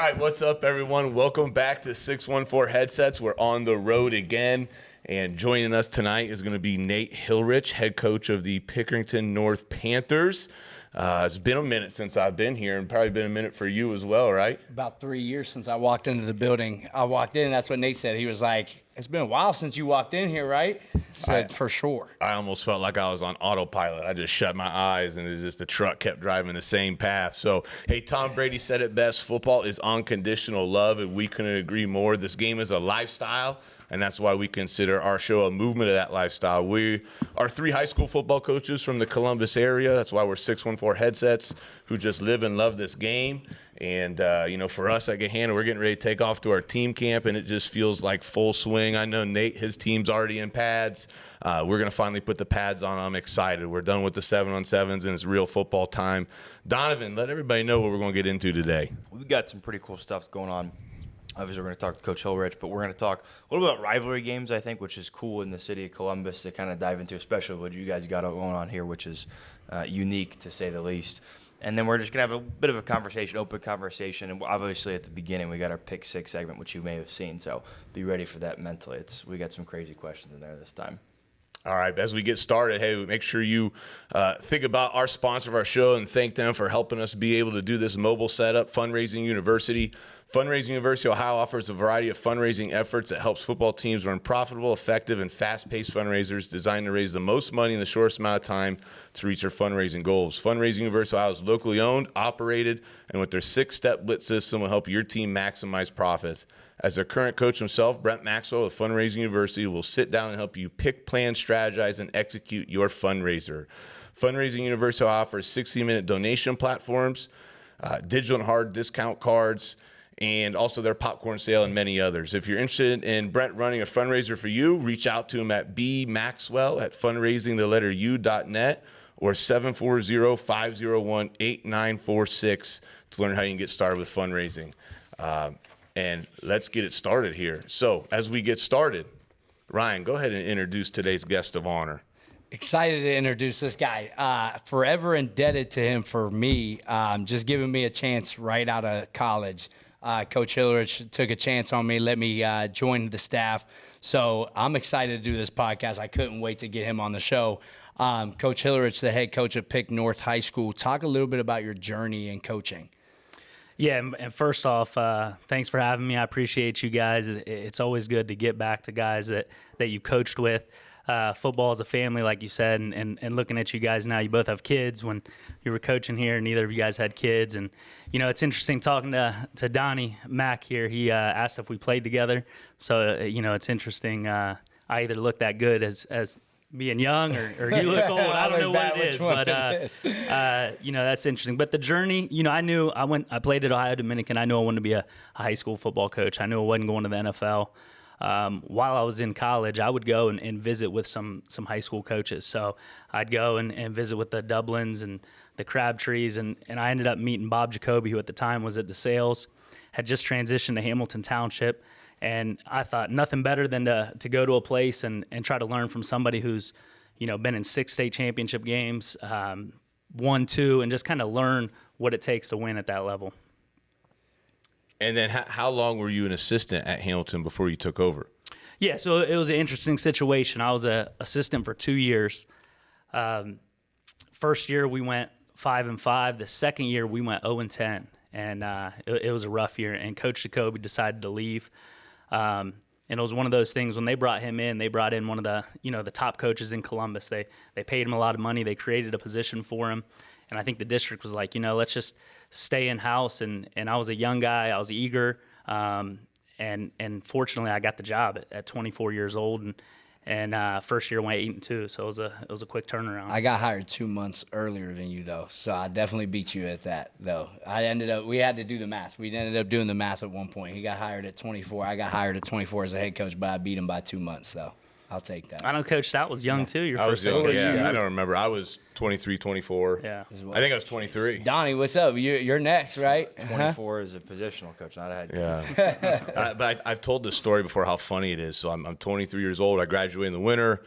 right, what's up, everyone? Welcome back to 614 Headsets. We're on the road again, and joining us tonight is going to be Nate Hillerich, head coach of the Pickerington North Panthers. It's been a minute since I've been here, and probably been a minute for you as well, right? About 3 years since I walked into the building. I walked in, and that's what Nate said. He was like, it's been a while since you walked in here, right? Said, for sure. I almost felt like I was on autopilot. I just shut my eyes, and the truck kept driving the same path. So, hey, Tom Brady said it best. Football is unconditional love, and we couldn't agree more. This game is a lifestyle, and that's why we consider our show a movement of that lifestyle. We are three high school football coaches from the Columbus area. That's why we're 614 Headsets who just live and love this game. And, for us at Gahanna, we're getting ready to take off to our team camp, and it just feels like full swing. I know Nate, his team's already in pads. We're going to finally put the pads on. I'm excited. We're done with the 7-on-7s, and it's real football time. Donovan, let everybody know what we're going to get into today. We've got some pretty cool stuff going on. Obviously, we're going to talk to Coach Hillerich, but we're going to talk a little bit about rivalry games, I think, which is cool in the city of Columbus to kind of dive into, especially what you guys got going on here, which is unique, to say the least. And then we're just going to have a bit of a conversation, open conversation. And obviously, at the beginning, we got our Pick 6 segment, which you may have seen. So be ready for that mentally. We got some crazy questions in there this time. All right, as we get started, hey, make sure you think about our sponsor of our show and thank them for helping us be able to do this mobile setup, Fundraising University. Fundraising University Ohio offers a variety of fundraising efforts that helps football teams run profitable, effective, and fast-paced fundraisers designed to raise the most money in the shortest amount of time to reach their fundraising goals. Fundraising University Ohio is locally owned, operated, and with their 6-step blitz system will help your team maximize profits. As their current coach himself, Brent Maxwell of Fundraising University will sit down and help you pick, plan, strategize, and execute your fundraiser. Fundraising University offers 60-minute donation platforms, digital and hard discount cards, and also their popcorn sale and many others. If you're interested in Brent running a fundraiser for you, reach out to him at bmaxwell@fundraisingthelletteru.net or 740-501-8946 to learn how you can get started with fundraising. And let's get it started here. So as we get started, Ryan, go ahead and introduce today's guest of honor. Excited to introduce this guy. Forever indebted to him for me, just giving me a chance right out of college. Coach Hillerich took a chance on me, let me join the staff. So I'm excited to do this podcast. I couldn't wait to get him on the show. Coach Hillerich, the head coach of Pick North High School. Talk a little bit about your journey in coaching. Yeah, and first off, thanks for having me. I appreciate you guys. It's always good to get back to guys that you've coached with. Football is a family, like you said, and looking at you guys now, you both have kids. When you were coaching here, neither of you guys had kids. And, it's interesting talking to Donnie Mack here. He asked if we played together. So, it's interesting. I either look that good as being young or you look old. I don't know what it is. But, that's interesting. But the journey, I knew I played at Ohio Dominican. I knew I wanted to be a high school football coach. I knew I wasn't going to the NFL. While I was in college, I would go and visit with some high school coaches. So I'd go and visit with the Dublins and the Crabtrees, and I ended up meeting Bob Jacoby, who at the time was at DeSales, had just transitioned to Hamilton Township, and I thought nothing better than to go to a place and try to learn from somebody who's, been in 6 state championship games, won 2, and just kind of learn what it takes to win at that level. And then how long were you an assistant at Hamilton before you took over? Yeah, so it was an interesting situation. I was an assistant for 2 years. First year we went 5-5. The second year we went 0-10, and it was a rough year. And Coach Jacoby decided to leave. And it was one of those things when they brought him in. They brought in one of the top coaches in Columbus. They paid him a lot of money. They created a position for him. And I think the district was like, let's just stay in-house. And I was a young guy. I was eager. And fortunately, I got the job at 24 years old. And first year went 8-2. So it was a quick turnaround. I got hired 2 months earlier than you, though. So I definitely beat you at that, though. We had to do the math. We ended up doing the math at one point. He got hired at 24. I got hired at 24 as a head coach, but I beat him by 2 months, though. I'll take that. I know Coach Stout was young, too. I was young, yeah. I don't remember. I was 23, 24. Yeah. I think I was 23. Donnie, what's up? You're next, right? 24 is a positional coach, not a head coach. Yeah. But I've told this story before, how funny it is. So I'm 23 years old. I graduated in the winter.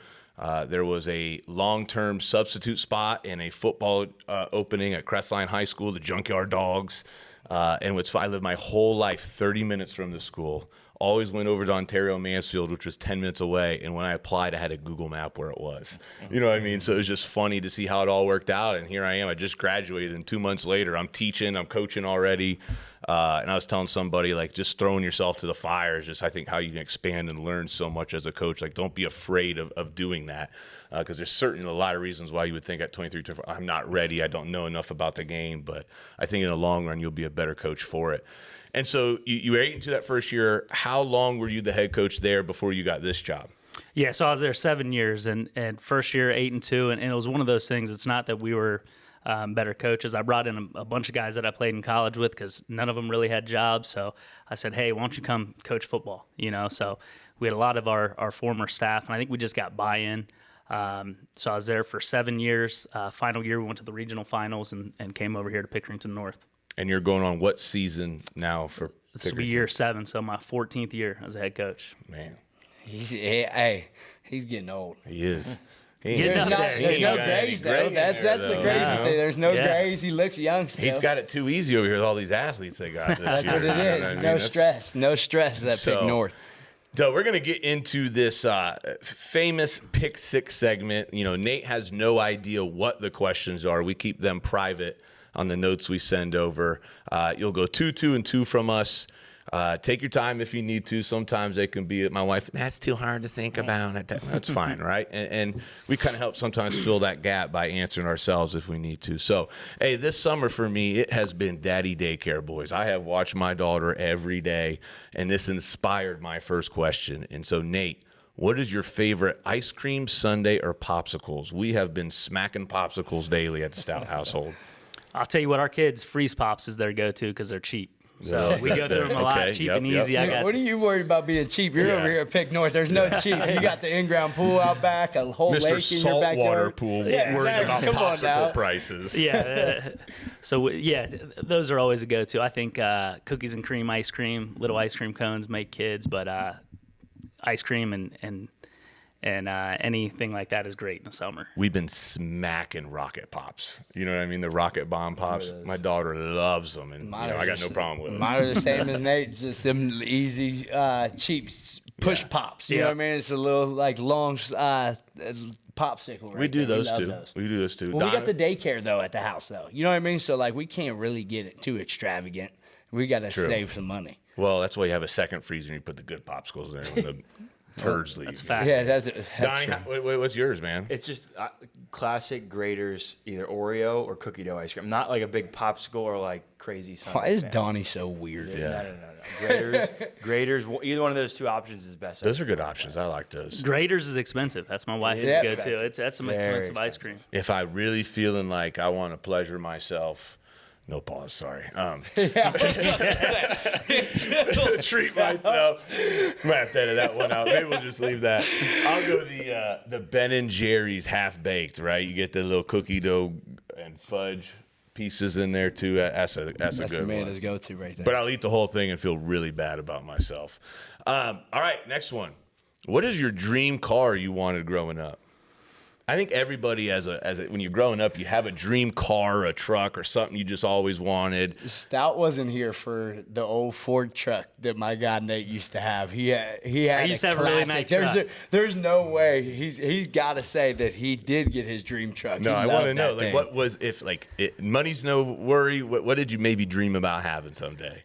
There was a long-term substitute spot and a football opening at Crestline High School, the Junkyard Dogs. And I lived my whole life 30 minutes from the school. Always went over to Ontario Mansfield, which was 10 minutes away. And when I applied, I had a Google map where it was. You know what I mean? So it was just funny to see how it all worked out. And here I am. I just graduated, and 2 months later, I'm teaching, I'm coaching already. And I was telling somebody, like, just throwing yourself to the fire is just, I think, how you can expand and learn so much as a coach. Like, don't be afraid of doing that, because there's certainly a lot of reasons why you would think at 23, 24, I'm not ready, I don't know enough about the game. But I think in the long run, you'll be a better coach for it. And so you were 8-2 that first year. How long were you the head coach there before you got this job? Yeah, so I was there 7 years, and first year 8-2, and it was one of those things. It's not that we were better coaches. I brought in a bunch of guys that I played in college with because none of them really had jobs. So I said, hey, why don't you come coach football? So we had a lot of our former staff, and I think we just got buy-in. So I was there for 7 years. Final year, we went to the regional finals and came over here to Pickerington North. And you're going on what season now for This will be year 7, so my 14th year as a head coach. Man. He's getting old. He is. There's no grays, though. That's the crazy thing. There's no grays. He looks young still. He's got it too easy over here with all these athletes they got this That's year. what it is. No stress. No stress at Pick North. So we're going to get into this famous Pick 6 segment. Nate has no idea what the questions are. We keep them private on the notes we send over. You'll go 2, 2, and 2 from us. Take your time if you need to. Sometimes they can be, my wife, that's too hard to think about. That's fine, right? And we kind of help sometimes fill that gap by answering ourselves if we need to. So, hey, this summer for me, it has been daddy daycare, boys. I have watched my daughter every day, and this inspired my first question. And so, Nate, what is your favorite ice cream, sundae, or popsicles? We have been smacking popsicles daily at the Stout household. I'll tell you what, our kids, Freeze Pops is their go-to because they're cheap. So we go through them a lot, cheap and easy. What are you worried about being cheap? You're over here at Pick North. There's no cheap. You got the in-ground pool out back, a whole Mr. lake in your backyard. Saltwater pool, Yeah, worried exactly. about Come on now. popsicle prices. Yeah. So, those are always a go-to. I think cookies and cream ice cream, little ice cream cones make kids, but ice cream and anything like that is great in the summer. We've been smacking Rocket Pops. You know what I mean? The Rocket Bomb Pops. My daughter loves them, and I got no problem with them. Mine are the same as Nate's, just them easy, cheap push pops. You know what I mean? It's a little like long popsicle. We do those too. We do those too. Well, we got the daycare though at the house though. You know what I mean? So like we can't really get it too extravagant. We got to save some money. Well, that's why you have a second freezer and you put the good popsicles there when the turds leave. That's a fact. Yeah, that's Donnie, what's yours, man? It's just classic Grader's, either Oreo or cookie dough ice cream. Not like a big popsicle or like crazy sundae. Why is Donnie so weird? No. Grader's, either one of those two options is best. Those are good options. I like those. Grader's is expensive. That's my wife's go-to. That's some expensive ice cream. If I really feeling like I want to pleasure myself, no pause, sorry. Treat myself. Might have to edit that one out. Maybe we'll just leave that. I'll go the Ben & Jerry's half-baked, right? You get the little cookie dough and fudge pieces in there, too. That's a good Amanda's one. go-to right there. But I'll eat the whole thing and feel really bad about myself. All right, next one. What is your dream car you wanted growing up? I think everybody when you're growing up, you have a dream car, or a truck, or something you just always wanted. Stout wasn't here for the old Ford truck that my guy Nate used to have. He had used to have a really nice truck. There's no way he's got to say that he did get his dream truck. No, I want to know, like, what was, if like money's no worry, what did you maybe dream about having someday?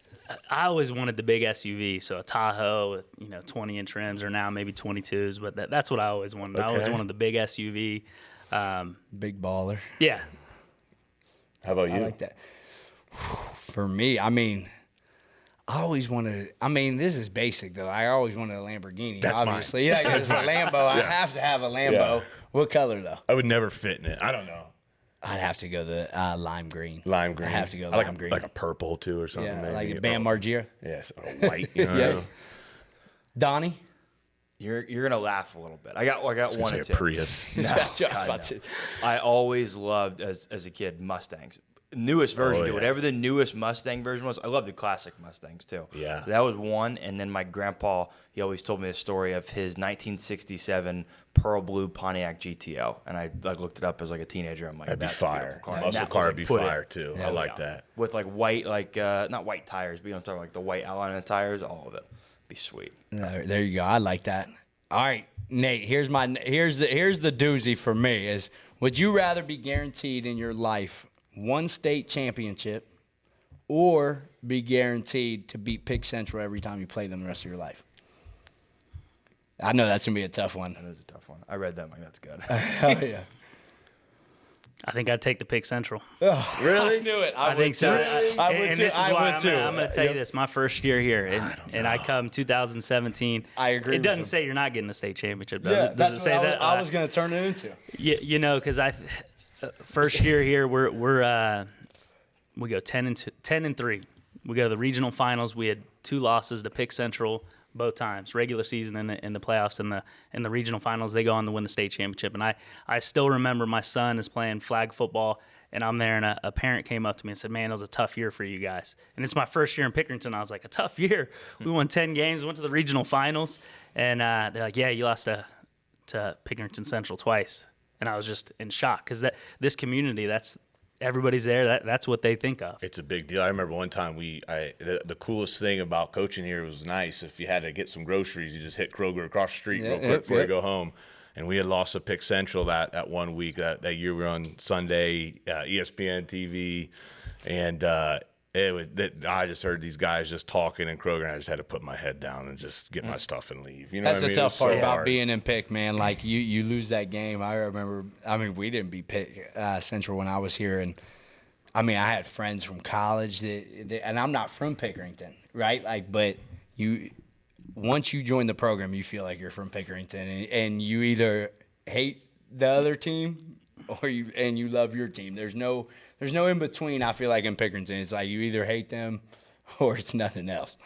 I always wanted the big SUV, so a Tahoe with 20-inch rims, or now maybe 22s. But that's what I always wanted. Okay. I always wanted the big SUV. Big baller. Yeah. How about you? I like that. For me, I mean, I always wanted. I mean, this is basic though. I always wanted a Lamborghini. That's obviously, mine. Yeah, it's a Lambo. I have to have a Lambo. Yeah. What color though? I would never fit in it. I don't know. I'd have to go the lime green. Lime green. I have to go like lime green. Like a purple too, or something. Yeah, maybe. like a Bam Margera. Yes, or white. Yeah. Donnie. You're gonna laugh a little bit. I got one or Say a two. Prius. That's what I was about to. I always loved as a kid Mustangs. newest version, Oh, dude. yeah. Whatever the newest Mustang version was. I love the classic Mustangs too. Yeah. So that was one, and then my grandpa, he always told me the story of his 1967 pearl blue Pontiac GTO, and I looked it up as like a teenager. I'm like, That'd be that's a fire. beautiful car. Muscle And that car was, would be put it fire too. I like that. with like white, not white tires, but you know what I'm talking about, like the white outline of the tires, all of it. Be sweet. There you go. I like that. All right, Nate. Here's the doozy for me is: would you rather be guaranteed in your life one state championship, or be guaranteed to beat Pick Central every time you play them the rest of your life? I know that's gonna be a tough one. That is a tough one. I read that. I'm like, that's good. Oh yeah. I think I'd take the Pick Central. Really? I knew it. I think so. I would And too. this is I why would too. I'm going to tell you this. My first year here, and I come 2017. I agree It with doesn't you. say you're not getting the state championship, does Yeah, it? Does it say that? I was going to turn it into. You know, because first year here, we go 10-3. We go to the regional finals. We had 2 losses to Pick Central both times, regular season and in the playoffs and in the regional finals. They go on to win the state championship. And I still remember my son is playing flag football, and I'm there, and a parent came up to me and said, "Man, it was a tough year for you guys." And it's my first year in Pickerington. I was like, "A tough year? We won 10 games, went to the regional finals." And they're like, "Yeah, you lost to Pickerington Central twice." And I was just in shock because this community, everybody's there. That's what they think of. It's a big deal. I remember one time the coolest thing about coaching here was nice. If you had to get some groceries, you just hit Kroger across the street real quick before you go home. And we had lost to Pick Central that one week. That year we were on Sunday, ESPN TV, and I just heard these guys just talking in Kroger, and I just had to put my head down and just get my stuff and leave. You know That's what I the mean? tough part so about hard. being in Pick, man. Like you lose that game. I remember. I mean, we didn't beat Pick Central when I was here, and I mean, I had friends from college and I'm not from Pickerington, right? Like, but once you join the program, you feel like you're from Pickerington, and you either hate the other team or you love your team. There's no in between. I feel like in Pickerington, it's like you either hate them or it's nothing else.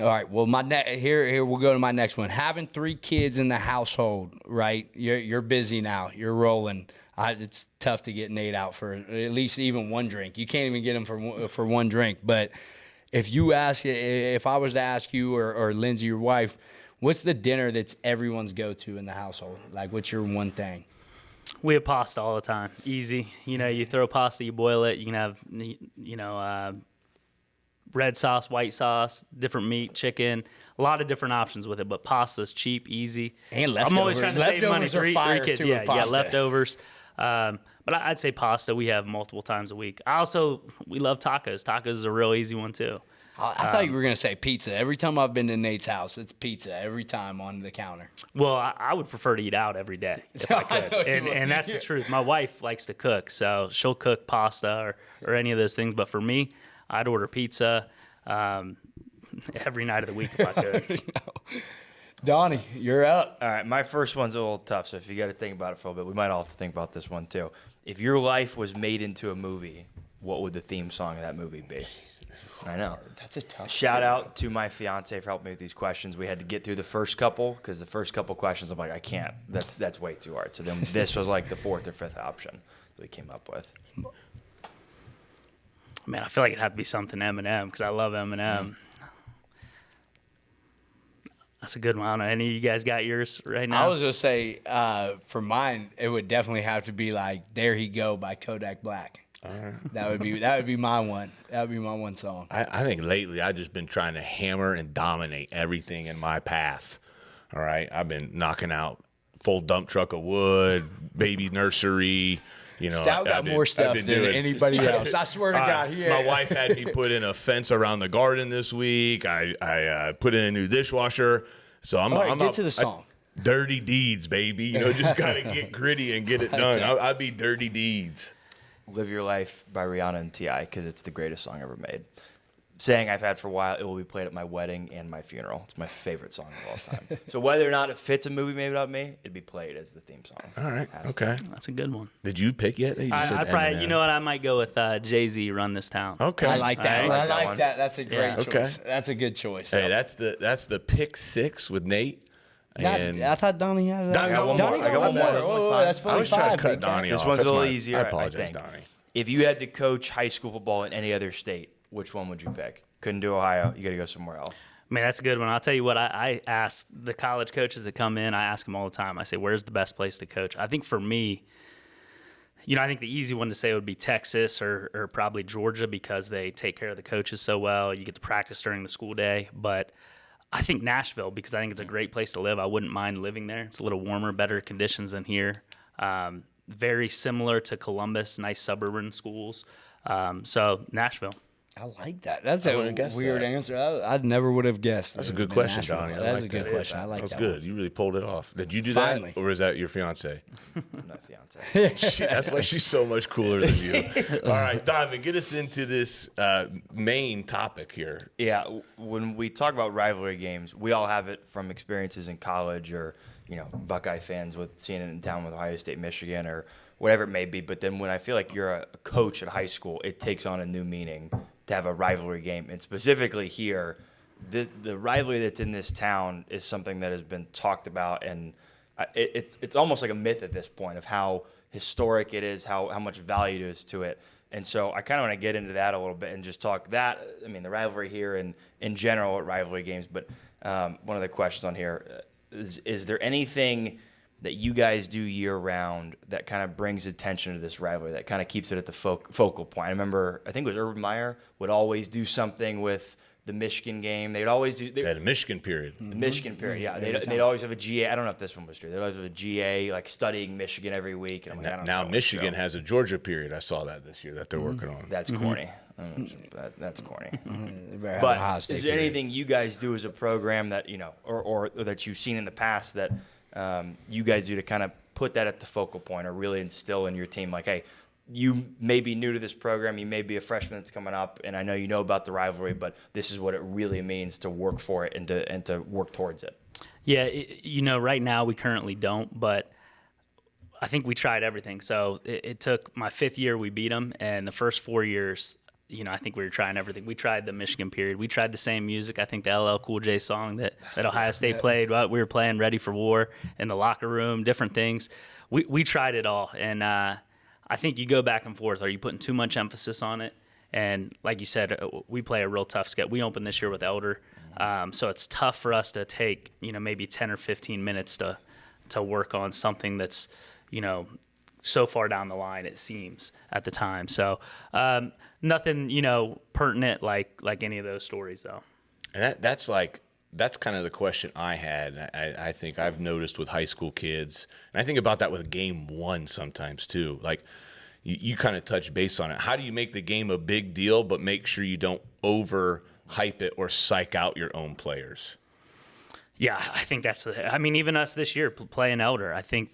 All right. Well, here we'll go to my next one. Having 3 kids in the household, right? You're busy now. You're rolling. It's tough to get Nate out for at least even one drink. You can't even get him for one drink. But if I was to ask you or Lindsay, your wife, what's the dinner that's everyone's go-to in the household? Like, what's your one thing? We have pasta all the time. Easy. You know, you throw pasta, you boil it. You can have, red sauce, white sauce, different meat, chicken, a lot of different options with it. But pasta's cheap, easy. And leftovers. I'm always trying to save money. Leftovers are Three fire, kids, too, yeah, with pasta. leftovers. But I'd say pasta we have multiple times a week. We love tacos. Tacos is a real easy one too. I thought you were going to say pizza. Every time I've been to Nate's house, it's pizza every time on the counter. Well, I would prefer to eat out every day if I could. And that's the truth. My wife likes to cook, so she'll cook pasta or any of those things. But for me, I'd order pizza every night of the week if I could. Donnie, you're up. All right, my first one's a little tough, so if you got to think about it for a little bit, we might all have to think about this one too. If your life was made into a movie, what would the theme song of that movie be? I know. That's a tough Shout out to my fiance for helping me with these questions. We had to get through the first couple because the first couple questions I'm like, I can't. That's way too hard. So then this was like the 4th or 5th option that we came up with. Man, I feel like it'd have to be something Eminem because I love Eminem. That's a good one. I don't know. Any of you guys got yours right now? I was going to say, for mine, it would definitely have to be like "There He Go" by Kodak Black. That would be my one. That would be my one song. I think lately I've just been trying to hammer and dominate everything in my path. All right, I've been knocking out full dump truck of wood, baby nursery. You know, Stout got more stuff than anybody else. I swear to God. My wife had me put in a fence around the garden this week. I put in a new dishwasher. So I'm get to the song. Dirty deeds, baby. You know, just gotta get gritty and get it done. I'd be dirty deeds. Live Your Life by Rihanna and T.I. because it's the greatest song ever made. Saying I've had for a while, it will be played at my wedding and my funeral. It's my favorite song of all time. So whether or not it fits a movie made about me, it'd be played as the theme song. All right, okay. That's a good one. Did you pick yet? You just said I probably, Eminem. you know what? I might go with Jay-Z, Run This Town. Okay, I like that. I I like like that that. That's a great choice. Okay. That's a good choice. Hey, that's the pick 6 with Nate. And I thought Donnie had that. Donnie got one more. I got one more. Oh, that's I probably was trying to 5, cut big guy. Donnie This off. one's That's a little my- easier, I I apologize, think. Donnie. If you had to coach high school football in any other state, which one would you pick? Couldn't do Ohio. You got to go somewhere else. Man, that's a good one. I'll tell you what, I ask the college coaches that come in, I ask them all the time. I say, where's the best place to coach? I think for me, I think the easy one to say would be Texas or probably Georgia because they take care of the coaches so well. You get to practice during the school day. But I think Nashville because I think it's a great place to live. I wouldn't mind living there. It's a little warmer, better conditions than here. Very similar to Columbus, nice suburban schools. So Nashville. I like that. That's a weird answer. I never would have guessed. That's a good question, Donnie. That's a good question. I like that. That's good. You really pulled it off. Did you do Finally. that, or is that your fiance? My fiance. That's why she's so much cooler than you. All right, Donovan, get us into this main topic here. Yeah, when we talk about rivalry games, we all have it from experiences in college or, Buckeye fans with seeing it in town with Ohio State, Michigan, or whatever it may be. But then when I feel like you're a coach at high school, it takes on a new meaning to have a rivalry game. And specifically here, the rivalry that's in this town is something that has been talked about, and it's almost like a myth at this point of how historic it is, how much value there is to it. And so I kind of want to get into that a little bit and just talk that. I mean, the rivalry here and in general at rivalry games. But one of the questions on here is there anything that you guys do year-round that kind of brings attention to this rivalry, that kind of keeps it at the focal point? I remember, I think it was Urban Meyer would always do something with the Michigan game. They'd always do... They had a Michigan period. The Michigan period, yeah. They'd always have a GA. I don't know if this one was true. They'd always have a GA, like, studying Michigan every week. And now Michigan has a Georgia period. I saw that this year that they're working on. That's corny. That's corny. But is there anything you guys do as a program that, or that you've seen in the past that you guys do to kind of put that at the focal point or really instill in your team, like, hey, you may be new to this program, you may be a freshman that's coming up, and I know you know about the rivalry, but this is what it really means to work for it and to work towards it? Yeah, right now we currently don't, but I think we tried everything. So it took my 5th year, we beat them, and the first 4 years, I think we were trying everything. We tried the Michigan period. We tried the same music. I think the LL Cool J song that Ohio State played. We were playing Ready for War in the locker room, different things. We tried it all, and I think you go back and forth. Are you putting too much emphasis on it? And like you said, we play a real tough schedule. We opened this year with Elder, so it's tough for us to take maybe 10 or 15 minutes to work on something that's so far down the line, it seems at the time. So nothing pertinent like any of those stories though. And that's kind of the question I had. I think I've noticed with high school kids, and I think about that with game one sometimes too. Like you kind of touch base on it. How do you make the game a big deal, but make sure you don't over hype it or psych out your own players? Yeah, I think even us this year playing Elder, I think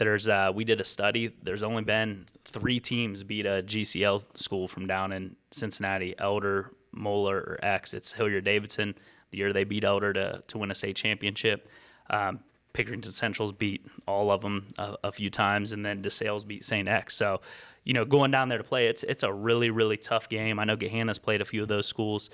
we did a study. There's only been 3 teams beat a GCL school from down in Cincinnati, Elder, Moeller, or X. It's Hilliard-Davidson, the year they beat Elder to win a state championship. Pickerington Central's beat all of them a few times, and then DeSales beat St. X. So, going down there to play, it's a really, really tough game. I know Gahanna's played a few of those schools.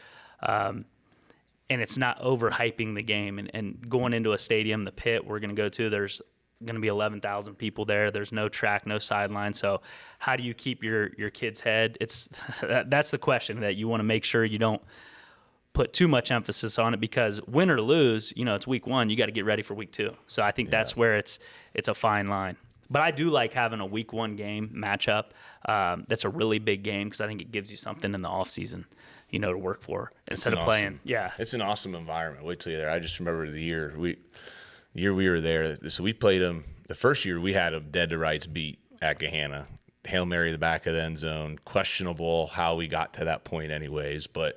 And it's not overhyping the game. And going into a stadium, the pit we're going to go to, there's going to be 11,000 people there. There's no track, no sideline. So how do you keep your kid's head? That's the question that you want to make sure you don't put too much emphasis on it, because win or lose, it's week 1, you got to get ready for week 2. So I think that's where it's a fine line. But I do like having a week 1 game matchup. That's a really big game because I think it gives you something in the off season, to work for instead of playing. Yeah, it's an awesome environment. Wait till you're there. I just remember the year we were there. So we played them the first year. We had a dead to rights beat at Gahanna. Hail Mary the back of the end zone. Questionable how we got to that point, anyways. But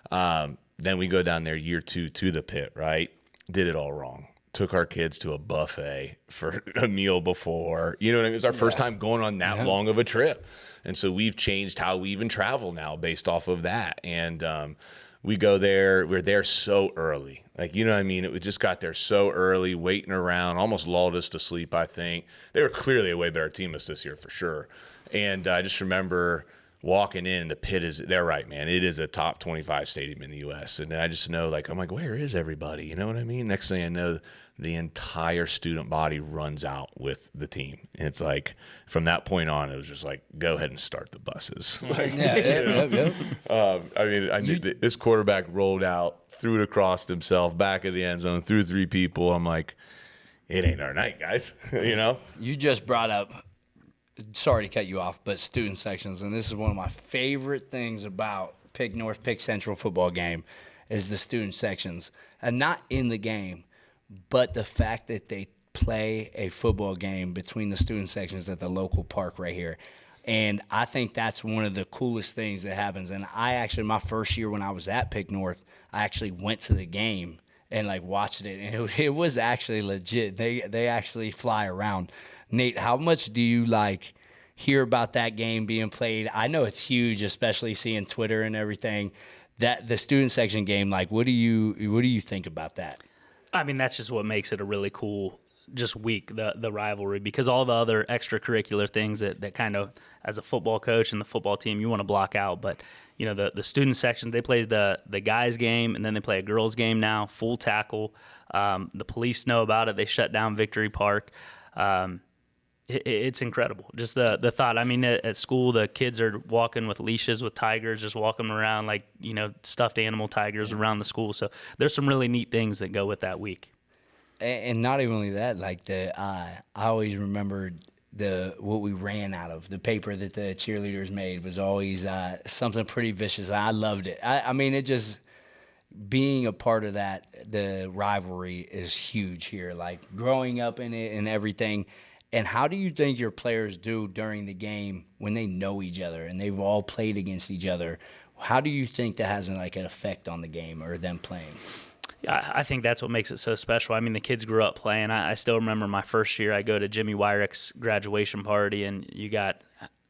then we go down there year 2 to the pit. Right, did it all wrong. Took our kids to a buffet for a meal before. What I mean? It was our first time going on that long of a trip. And so we've changed how we even travel now based off of that. And we go there. We're there so early. Like, what I mean? We just got there so early, waiting around, almost lulled us to sleep, I think. They were clearly a way better team this year for sure. And I just remember walking in, the pit is, they're right, man. It is a top 25 stadium in the U.S. And then I just know, like, I'm like, where is everybody? You know what I mean? Next thing I know, the entire student body runs out with the team. And it's like, from that point on, it was just like, go ahead and start the buses. Like, I mean, this quarterback rolled out, threw it across himself, back of the end zone, threw 3 people. I'm like, it ain't our night, guys. You know? You just brought up, sorry to cut you off, but student sections, and this is one of my favorite things about Pick North, Pick Central football game is the student sections. And not in the game, but the fact that they play a football game between the student sections at the local park right here. And I think that's one of the coolest things that happens. And I actually, my first year when I was at Pick North, I actually went to the game and like watched it. And it was actually legit. They actually fly around. Nate, how much do you like hear about that game being played? I know it's huge, especially seeing Twitter and everything. That the student section game, like, what do you think about that? I mean, that's just what makes it a really cool just week, the rivalry, because all the other extracurricular things that kind of, as a football coach and the football team, you want to block out. But, you know, the student section, they play the guys game, and then they play a girls game now, full tackle. The police know about it. They shut down Victory Park. It's incredible. Just the thought. I mean, at school, the kids are walking with leashes with tigers, just walking around like, you know, stuffed animal tigers around the school. So there's some really neat things that go with that week. And not even only that, like I always remembered what we ran out of. The paper that the cheerleaders made was always something pretty vicious. I loved it. I mean, it just being a part of that, the rivalry is huge here. Like growing up in it and everything. And how do you think your players do during the game when they know each other and they've all played against each other? How do you think that has like an effect on the game or them playing? Yeah, I think that's what makes it so special. I mean, the kids grew up playing. I still remember my first year. I go to Jimmy Wyrick's graduation party, and you got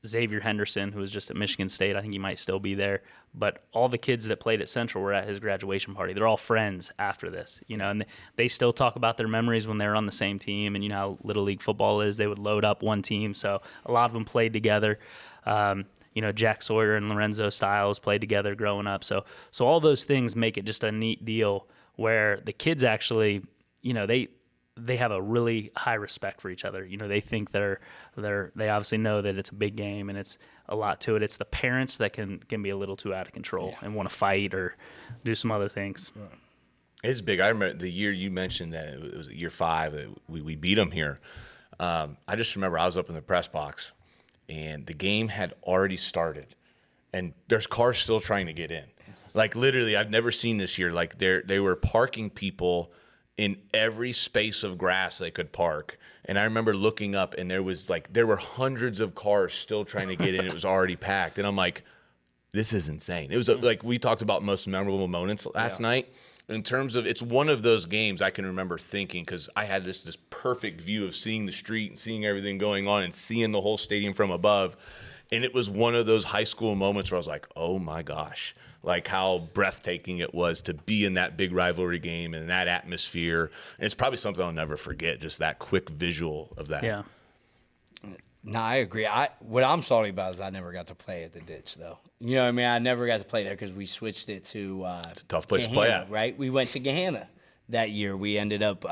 Xavier Henderson, who was just at Michigan State. I think he might still be there. But all the kids that played at Central were at his graduation party. They're all friends after this, you know, and they still talk about their memories when they were on the same team. And you know how Little League football is. They would load up one team. So a lot of them played together. You know, Jack Sawyer and Lorenzo Styles played together growing up. So all those things make it just a neat deal where the kids actually, you know, they have a really high respect for each other. You know, they think they obviously know that it's a big game and it's a lot to it. It's the parents that can be a little too out of control and want to fight or do some other things. It's big. I remember the year you mentioned that it was year 5 that we beat them here. I just remember I was up in the press box and the game had already started and there's cars still trying to get in. Like literally, I've never seen this year. Like they were parking people in every space of grass they could park. And I remember looking up and there were hundreds of cars still trying to get in. It was already packed. And I'm like, this is insane. It was like we talked about most memorable moments last night. In terms of, it's one of those games I can remember thinking, because I had this perfect view of seeing the street and seeing everything going on and seeing the whole stadium from above. And it was one of those high school moments where I was like, oh my gosh, like how breathtaking it was to be in that big rivalry game and that atmosphere. And it's probably something I'll never forget, just that quick visual of that. Yeah. No, I agree. What I'm salty about is I never got to play at the ditch, though. You know what I mean? I never got to play there because we switched it to it's a tough place Gahanna, to play at. Right? We went to Gahanna that year. We ended up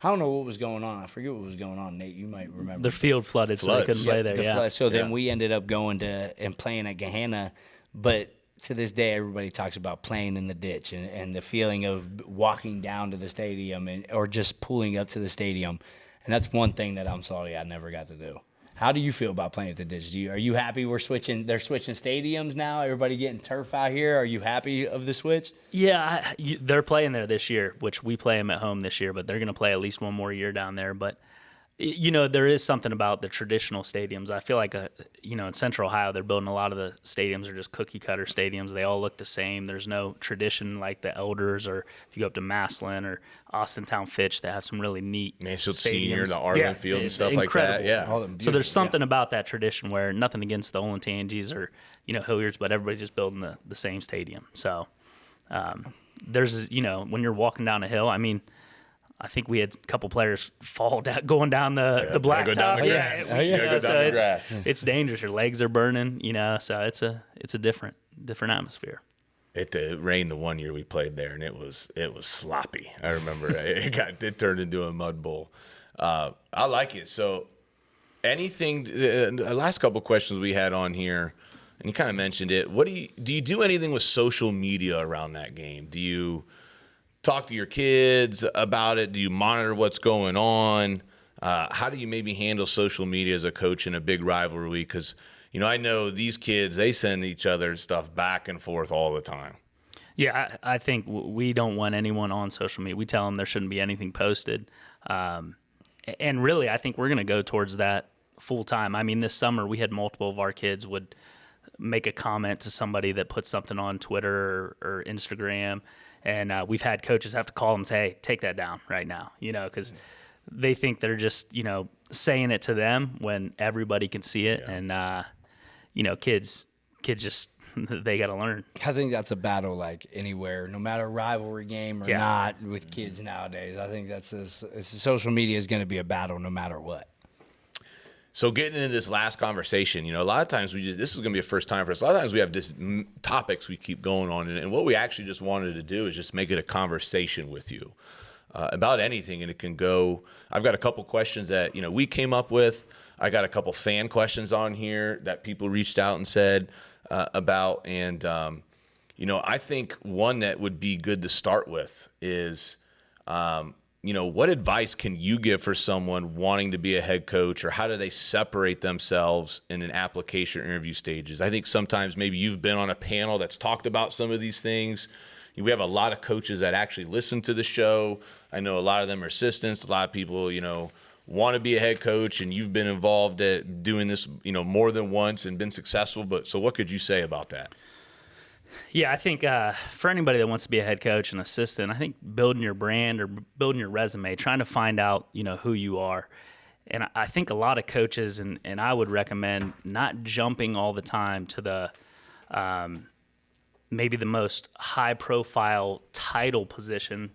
I don't know what was going on. I forget what was going on, Nate. You might remember. The field flooded, so they couldn't play there. So then we ended up going and playing at Gahanna. But to this day, everybody talks about playing in the ditch and the feeling of walking down to the stadium or just pulling up to the stadium. And that's one thing that I'm sorry I never got to do. How do you feel about playing at the ditch? Are you happy they're switching stadiums now? Everybody getting turf out here? Are you happy of the switch? Yeah, they're playing there this year, which we play them at home this year, but they're going to play at least one more year down there. But, you know, there is something about the traditional stadiums. I feel like, you know, in Central Ohio, they're building a lot of the stadiums are just cookie-cutter stadiums. They all look the same. There's no tradition like the Elders, or if you go up to Maslin or Austintown Fitch, that have some really neat Mansfield stadiums. Senior, the Arlen Field and stuff incredible. Like that. Yeah. So there's something about that tradition where nothing against the Olentangies or, you know, Hilliards, but everybody's just building the same stadium. So there's, you know, when you're walking down a hill, I mean, I think we had a couple players fall down, going down the blacktop. Go down the grass. Go down the grass. It's dangerous. Your legs are burning, so it's a different atmosphere. It rained the one year we played there, and it was sloppy. I remember it turned into a mud bowl. I like it. So anything, the last couple questions we had on here, and you kind of mentioned it. What do you do anything with social media around that game? Do you talk to your kids about it? Do you monitor what's going on? How do you maybe handle social media as a coach in a big rivalry? Because, I know these kids, they send each other stuff back and forth all the time. Yeah, I think we don't want anyone on social media. We tell them there shouldn't be anything posted. And really, I think we're going to go towards that full time. I mean, this summer we had multiple of our kids would make a comment to somebody that put something on Twitter or Instagram. And we've had coaches have to call them and say, hey, take that down right now, because they think they're just, saying it to them when everybody can see it. Yeah. And, kids just, they got to learn. I think that's a battle like anywhere, no matter rivalry game or not with kids nowadays. I think social media is going to be a battle no matter what. So getting into this last conversation, a lot of times this is going to be a first time for us. A lot of times we have just topics we keep going on. And what we actually just wanted to do is just make it a conversation with you about anything. And it can go, I've got a couple questions that, we came up with. I got a couple fan questions on here that people reached out and said about. And, I think one that would be good to start with is, what advice can you give for someone wanting to be a head coach, or how do they separate themselves in an application or interview stages? I think sometimes maybe you've been on a panel that's talked about some of these things. We have a lot of coaches that actually listen to the show. I know a lot of them are assistants. A lot of people, want to be a head coach, and you've been involved at doing this, more than once and been successful. So what could you say about that? Yeah, I think for anybody that wants to be a head coach and assistant, I think building your brand or building your resume, trying to find out, who you are. And I think a lot of coaches, and I would recommend not jumping all the time to the maybe the most high-profile title position,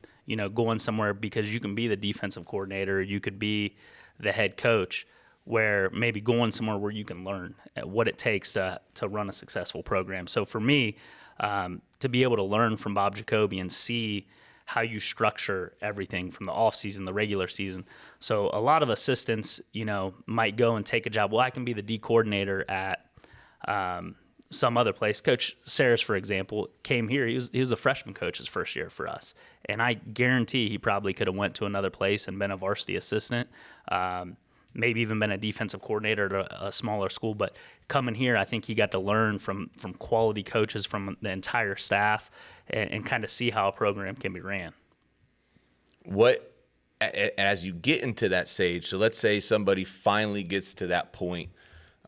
going somewhere because you can be the defensive coordinator, you could be the head coach, where maybe going somewhere where you can learn what it takes to run a successful program. So for me, to be able to learn from Bob Jacoby and see how you structure everything from the offseason, the regular season. So a lot of assistants, might go and take a job. Well, I can be the D coordinator at some other place. Coach Sayers, for example, came here. He was a freshman coach his first year for us. And I guarantee he probably could have went to another place and been a varsity assistant. Maybe even been a defensive coordinator at a smaller school. But coming here, I think he got to learn from quality coaches from the entire staff and kind of see how a program can be ran. As you get into that stage, so let's say somebody finally gets to that point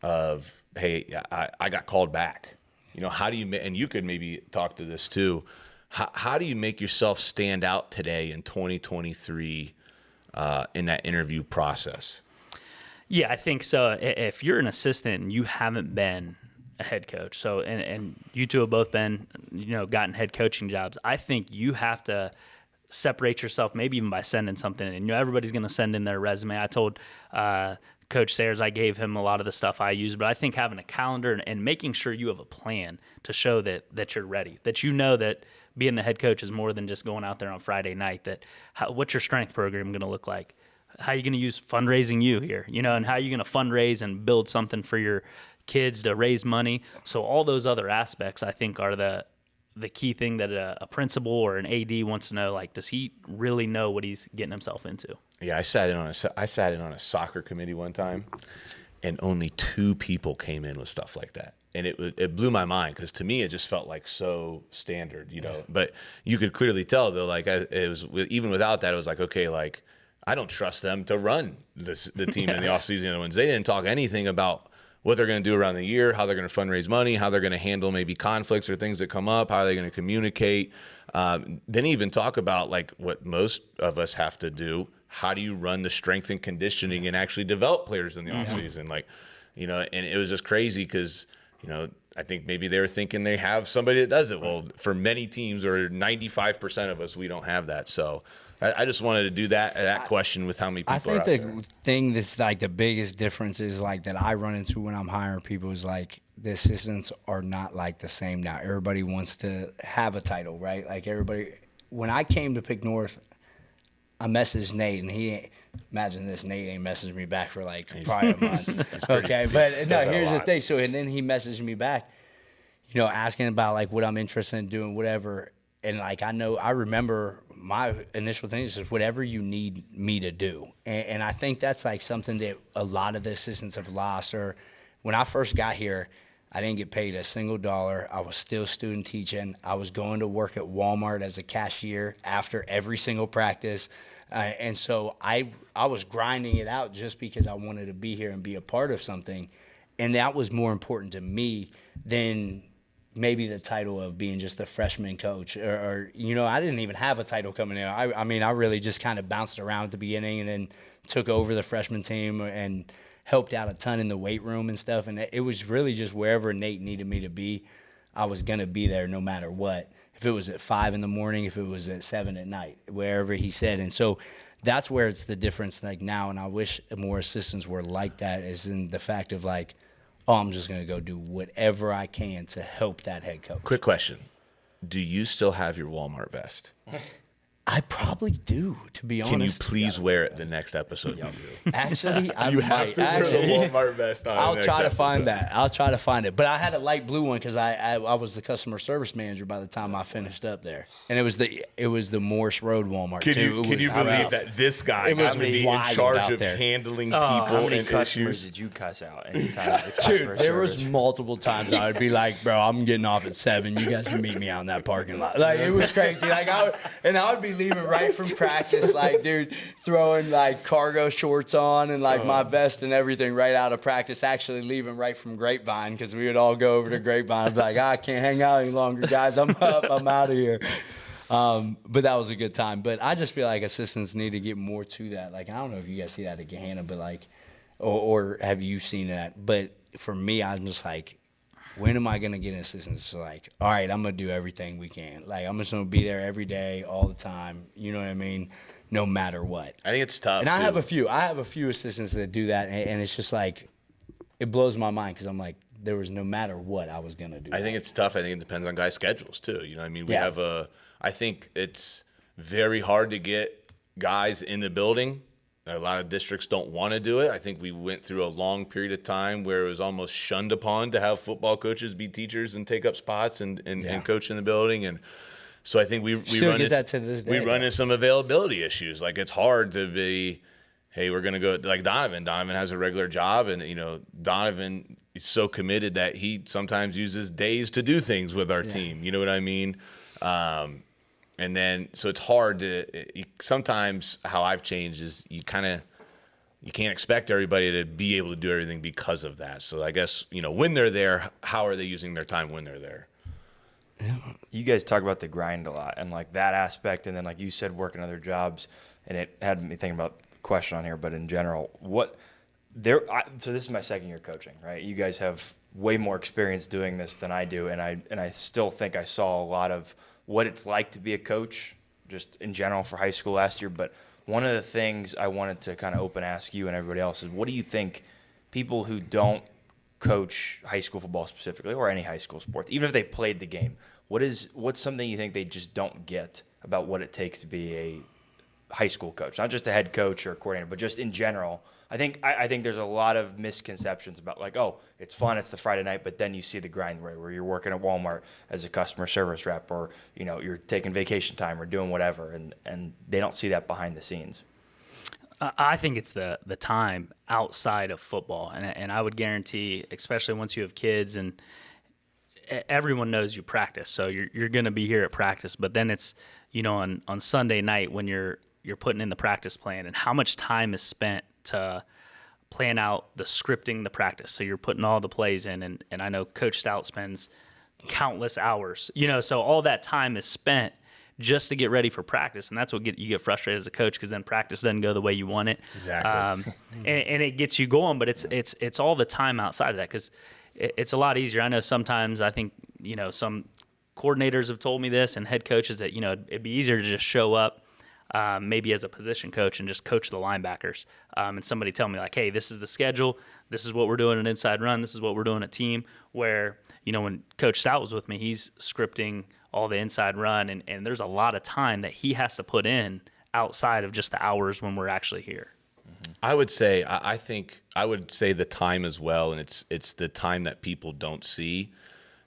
of, hey, I got called back. How do you, and you could maybe talk to this too, how do you make yourself stand out today in 2023 in that interview process? Yeah, I think so. If you're an assistant and you haven't been a head coach, so and you two have both been, gotten head coaching jobs, I think you have to separate yourself, maybe even by sending something in. Everybody's going to send in their resume. I told Coach Sayers I gave him a lot of the stuff I use, but I think having a calendar and making sure you have a plan to show that you're ready, that that being the head coach is more than just going out there on Friday night, what's your strength program going to look like? How are you going to use fundraising you here, and how are you going to fundraise and build something for your kids to raise money? So all those other aspects, I think, are the key thing that a principal or an AD wants to know. Like, does he really know what he's getting himself into? Yeah, I sat in on a soccer committee one time, and only 2 people came in with stuff like that. And it blew my mind, because to me it just felt like so standard, But you could clearly tell, though, like it was, even without that, it was like, okay, like, I don't trust them to run the team in the offseason. They didn't talk anything about what they're going to do around the year, how they're going to fundraise money, how they're going to handle maybe conflicts or things that come up, how they're going to communicate. Then even talk about like what most of us have to do. How do you run the strength and conditioning and actually develop players in the offseason? Like, and it was just crazy because, I think maybe they were thinking they have somebody that does it. Well, for many teams, or 95% of us, we don't have that. So I just wanted to do that question with how many people I think are out the there. thing that's like the biggest difference is like that I run into when I'm hiring people is like the assistants are not like the same now. Everybody wants to have a title, right? Like everybody. When I came to Pick North, I messaged Nate, and imagine this, Nate ain't messaged me back for like probably a month. Okay, but no, here's the thing. So, and then he messaged me back, asking about like what I'm interested in doing, whatever. And like, I remember my initial thing is just whatever you need me to do. And I think that's like something that a lot of the assistants have lost. Or when I first got here, I didn't get paid a single dollar. I was still student teaching. I was going to work at Walmart as a cashier after every single practice. And so I was grinding it out just because I wanted to be here and be a part of something. And that was more important to me than maybe the title of being just the freshman coach. Or I didn't even have a title coming in. I mean, I really just kind of bounced around at the beginning and then took over the freshman team and helped out a ton in the weight room and stuff. And it was really just wherever Nate needed me to be, I was going to be there no matter what. If it was at 5 in the morning, if it was at 7 at night, wherever he said. And so that's where it's the difference like now. And I wish more assistants were like that, is in the fact of like, oh, I'm just going to go do whatever I can to help that head coach. Quick question. Do you still have your Walmart vest? I probably do, to be honest. Can you please wear it the next episode? You do? Actually, I You might. have to wear the Walmart vest on. I'll the try next to find episode. that. I'll try to find it. But I had a light blue one because I was the customer service manager by the time I finished up there, and it was the Morse Road Walmart Can too. you believe that this guy It was got to be in wild charge out of there. handling How people many and customers issues? did you cuss out? Anytime as a customer Dude, there was service? multiple times I would be like, "Bro, I'm getting off at 7. You guys can meet me out in that parking lot." Like it was crazy. Like I would be leaving right from practice, like dude, throwing like cargo shorts on and like my vest and everything right out of practice. Actually leaving right from Grapevine because we would all go over to Grapevine. I'd be like, I can't hang out any longer, guys. I'm up. I'm out of here. But that was a good time. But I just feel like assistants need to get more to that. Like I don't know if you guys see that at Gahanna, but like, or have you seen that? But for me, I'm just like, when am I gonna get an assistant? So like, all right, I'm gonna do everything we can. Like I'm just gonna be there every day, all the time. You know what I mean? No matter what. I think it's tough. And I too. have a few assistants that do that, and it's just like, it blows my mind because I'm like, there was no matter what I was gonna do. I think it's tough. I think it depends on guys' schedules too. You know, I mean, we Yeah. have I think it's very hard to get guys in the building. A lot of districts don't want to do it. I think we went through a long period of time where it was almost shunned upon to have football coaches be teachers and take up spots and coach in the building. And so I think we Still run get into, that to this day, we run though. into some availability issues. Like it's hard to be, hey, we're gonna go like Donovan. Donovan has a regular job, and Donovan is so committed that he sometimes uses days to do things with our team. You know what I mean? And then, so it's hard to, sometimes how I've changed is you can't expect everybody to be able to do everything because of that. So I guess, when they're there, how are they using their time when they're there? You guys talk about the grind a lot and like that aspect, and then like you said, working other jobs, and it had me thinking about the question on here. But in general, so this is my second year coaching, right? You guys have way more experience doing this than I do, and I still think I saw a lot of what it's like to be a coach, just in general for high school last year. But one of the things I wanted to kind of open ask you and everybody else is, what do you think people who don't coach high school football specifically, or any high school sports, even if they played the game, what's something you think they just don't get about what it takes to be a high school coach, not just a head coach or a coordinator, but just in general? I think there's a lot of misconceptions about like, oh, it's fun, it's the Friday night, but then you see the grind where you're working at Walmart as a customer service rep, or you're taking vacation time or doing whatever, and they don't see that behind the scenes. I think it's the time outside of football, and I would guarantee, especially once you have kids, and everyone knows you practice, so you're going to be here at practice. But then it's on Sunday night when you're putting in the practice plan, and how much time is spent to plan out the scripting the practice. So you're putting all the plays in, and I know Coach Stout spends countless hours. So all that time is spent just to get ready for practice, and that's what you get frustrated as a coach, because then practice doesn't go the way you want it. Exactly. And it gets you going, but it's all the time outside of that, because it's a lot easier. I know sometimes I think some coordinators have told me this, and head coaches, that it'd be easier to just show up, maybe as a position coach, and just coach the linebackers. And somebody tell me like, hey, this is the schedule. This is what we're doing at inside run. This is what we're doing at team. Where, when Coach Stout was with me, he's scripting all the inside run, and there's a lot of time that he has to put in outside of just the hours when we're actually here. I would say, I think I would say the time as well, and it's the time that people don't see,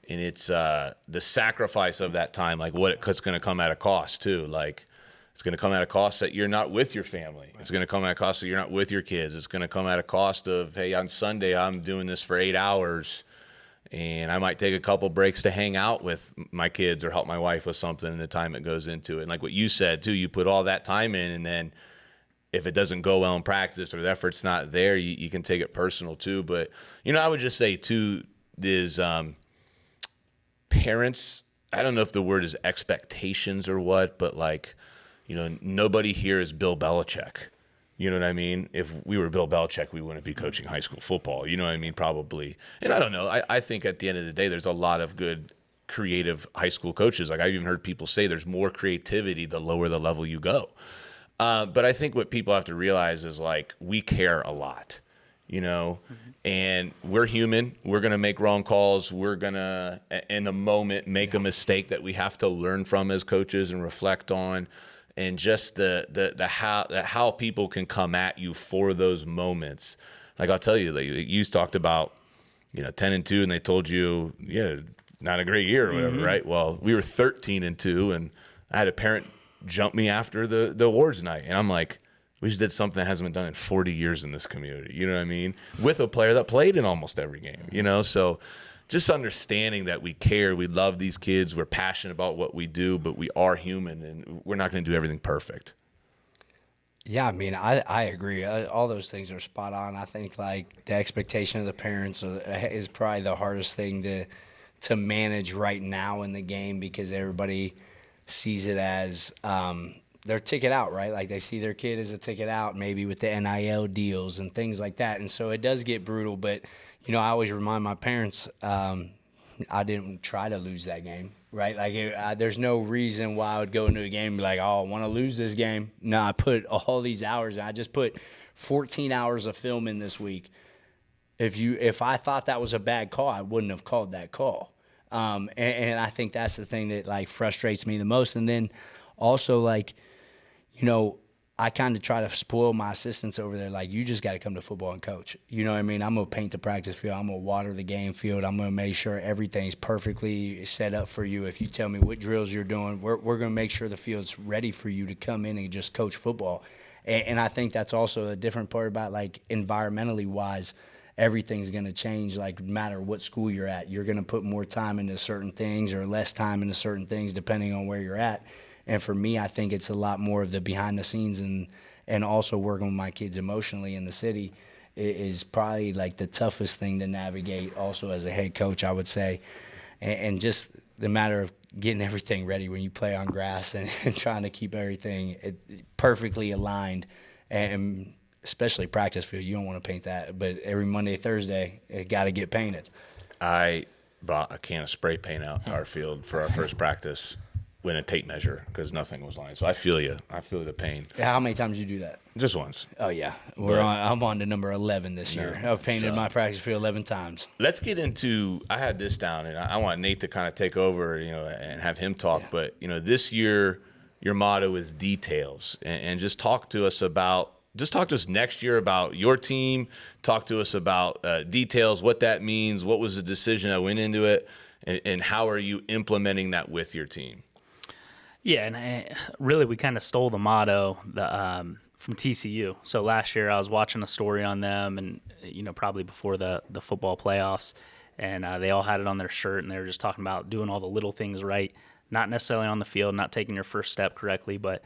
and it's the sacrifice of that time, like it's going to come at a cost too. Like it's going to come at a cost that you're not with your family. Right. It's going to come at a cost that you're not with your kids. It's going to come at a cost of, hey, on Sunday I'm doing this for 8 hours, and I might take a couple breaks to hang out with my kids or help my wife with something, and the time it goes into it. And like what you said too, you put all that time in, and then if it doesn't go well in practice or the effort's not there, you can take it personal too. But, I would just say too is parents, I don't know if the word is expectations or what, but like, nobody here is Bill Belichick. You know what I mean? If we were Bill Belichick, we wouldn't be coaching high school football. You know what I mean? Probably. And I don't know. I think at the end of the day, there's a lot of good creative high school coaches. Like I've even heard people say there's more creativity the lower the level you go. But I think what people have to realize is like we care a lot, and we're human. We're going to make wrong calls. We're going to, in the moment, make a mistake that we have to learn from as coaches and reflect on. And just the how people can come at you for those moments. Like I'll tell you, like you talked about, 10-2, and they told you, not a great year or whatever, right? Well, we were 13-2, and I had a parent jump me after the awards night, and I'm like, we just did something that hasn't been done in 40 years in this community. You know what I mean? With a player that played in almost every game. So just understanding that we care, we love these kids, we're passionate about what we do, but we are human, and we're not going to do everything perfect. Yeah, I mean, I agree. All those things are spot on. I think like the expectation of the parents is probably the hardest thing to manage right now in the game, because everybody sees it as their ticket out, right? Like they see their kid as a ticket out, maybe with the NIL deals and things like that. And so it does get brutal. But, I always remind my parents I didn't try to lose that game, right? Like there's no reason why I would go into a game and be like, oh, I want to lose this game. No, I put all these hours in. I just put 14 hours of film in this week. If I thought that was a bad call, I wouldn't have called that call. And I think that's the thing that like frustrates me the most. And then also like, I kind of try to spoil my assistants over there. Like, you just got to come to football and coach. You know what I mean? I'm going to paint the practice field. I'm going to water the game field. I'm going to make sure everything's perfectly set up for you. If you tell me what drills you're doing, we're going to make sure the field's ready for you to come in and just coach football. And I think that's also a different part about, like, environmentally wise, everything's going to change, like, no matter what school you're at. You're going to put more time into certain things or less time into certain things depending on where you're at. And for me, I think it's a lot more of the behind the scenes and also working with my kids emotionally in the city is probably like the toughest thing to navigate also as a head coach, I would say. And just the matter of getting everything ready when you play on grass and trying to keep everything perfectly aligned, and especially practice field. You don't want to paint that, but every Monday, Thursday, it got to get painted. I bought a can of spray paint out to our field for our first practice with a tape measure because nothing was lined. So I feel you. I feel the pain. How many times did you do that? Just once. Oh, yeah. I'm on to number 11 this year. I've painted my practice field 11 times. Let's get into – I had this down, and I want Nate to kind of take over, and have him talk. Yeah. But, this year your motto is details. And just talk to us about – just talk to us next year about your team. Talk to us about details, what that means, what was the decision that went into it, and how are you implementing that with your team? Yeah, and really we kind of stole the motto from TCU. So last year I was watching a story on them, and probably before the football playoffs, and they all had it on their shirt, and they were just talking about doing all the little things right, not necessarily on the field, not taking your first step correctly, but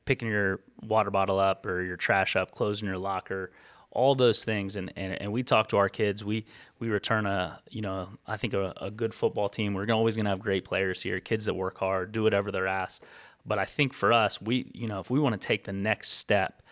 picking your water bottle up or your trash up, closing your locker, all those things. And we talk to our kids. We return I think a good football team. We're always going to have great players here, kids that work hard, do whatever they're asked. But I think for us, if we want to take the next step,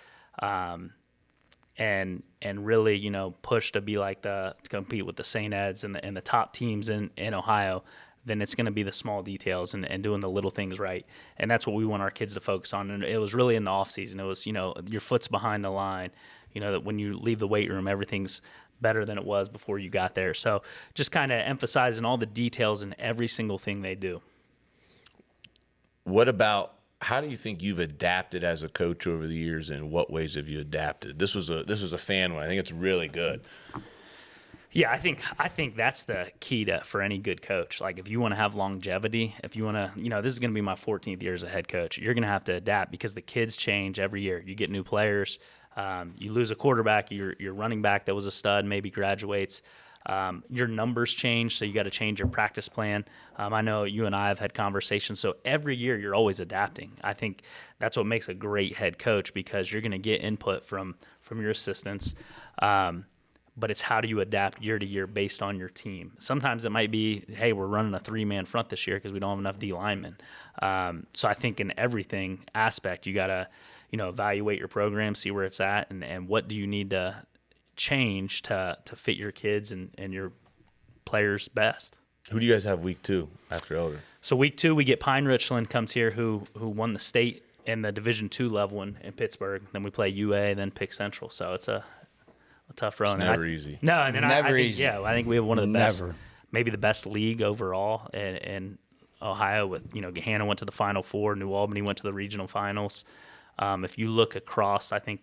and really, push to be like to compete with the St. Ed's and the top teams in Ohio, then it's going to be the small details and doing the little things right. And that's what we want our kids to focus on. And it was really in the off season. It was, your foot's behind the line, that when you leave the weight room, everything's better than it was before you got there. So just kind of emphasizing all the details in every single thing they do. How do you think you've adapted as a coach over the years, and what ways have you adapted? This was a fan one. I think it's really good. Yeah, I think that's the key for any good coach. Like, if you want to have longevity, if you want to, this is going to be my 14th year as a head coach. You're going to have to adapt because the kids change every year. You get new players. You lose a quarterback. Your running back that was a stud maybe graduates. Your numbers change, so you got to change your practice plan. I know you and I have had conversations, so every year you're always adapting. I think that's what makes a great head coach, because you're going to get input from your assistants. But it's how do you adapt year to year based on your team. Sometimes it might be, hey, we're running a 3-man front this year because we don't have enough D linemen. So I think in everything aspect, you got to, evaluate your program, see where it's at, and what do you need to change to fit your kids and your players best. Who do you guys have week 2 after Elder? So week 2, we get Pine Richland comes here, who won the state in the Division II level in Pittsburgh. Then we play UA, then Pick Central. So it's a tough run. It's never easy. No, and Never I think, easy. yeah, I think we have one of the best, Never. maybe the best league overall in Ohio. With Gahanna went to the Final Four, New Albany went to the regional finals. If you look across, I think